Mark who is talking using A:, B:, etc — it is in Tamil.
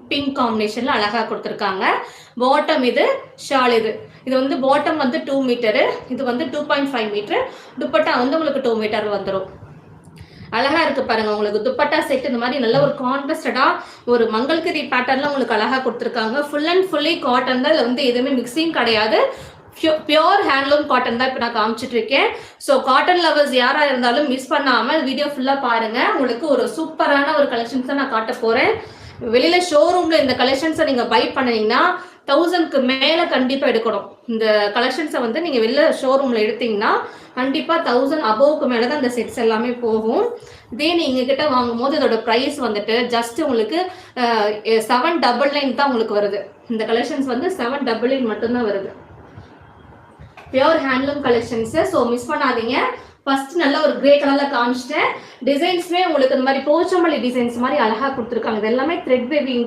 A: பிங்க் காம்பினேஷன்ல அழகா கொடுத்துருக்காங்க. பாட்டம் இது, ஷால் இது. இது வந்து பாட்டம் வந்து 2 மீட்டரு, இது வந்து 2.5 மீட்டர். துப்பட்டா வந்து உங்களுக்கு 2 மீட்டர் வந்துடும். அழகா இருக்கு பாருங்க. உங்களுக்கு துப்பட்டா செட் இந்த மாதிரி நல்ல ஒரு கான்ட்ராஸ்டடா ஒரு மங்கள்கிரி பேட்டர்ன்ல உங்களுக்கு அழகா கொடுத்துருக்காங்க. ஃபுல் அண்ட் ஃபுல்லி காட்டன் தான். இதுல வந்து எதுவுமே மிக்சிங் கிடையாது. பியோர் ஹேண்ட்லூம் காட்டன் தான் இப்போ நான் காமிச்சிட்டு இருக்கேன். ஸோ காட்டன் லவர்ஸ் யாரா இருந்தாலும் மிஸ் பண்ணாமல் வீடியோ ஃபுல்லா பாருங்க. உங்களுக்கு ஒரு சூப்பரான ஒரு கலெக்ஷன்ஸ் தான் நான் காட்ட போறேன். வெளியில ஷோரூம்ல இந்த கலெக்ஷன்ஸை நீங்க பை பண்ணீங்கன்னா 1000க்கு மேல கண்டிப்பா எடுக்கணும். இந்த கலெக்ஷன்ஸை வந்து நீங்க வெளில ஷோரூம்ல எடுத்தீங்கன்னா கண்டிப்பா 1000 அபோவ்க்கு மேல தான் இந்த செட்ஸ் எல்லாமே போகும். இதே நீங்க கிட்ட வாங்கும் போது இதோட பிரைஸ் வந்துட்டு ஜஸ்ட் உங்களுக்கு 799 தான் உங்களுக்கு வருது. இந்த கலெக்ஷன்ஸ் வந்து 799 மட்டும்தான் வருது. Pure handloom collections. So miss பண்ணாதீங்க. ஃபர்ஸ்ட் நல்ல ஒரு கிரே கலர்ல காமிச்சிட்டேன். டிசைன்ஸ்மே உங்களுக்கு இந்த மாதிரி போச்சம்பள்ளி டிசைன்ஸ் மாதிரி அழகா கொடுத்துருக்காங்க. இது எல்லாமே த்ரெட் வேவிங்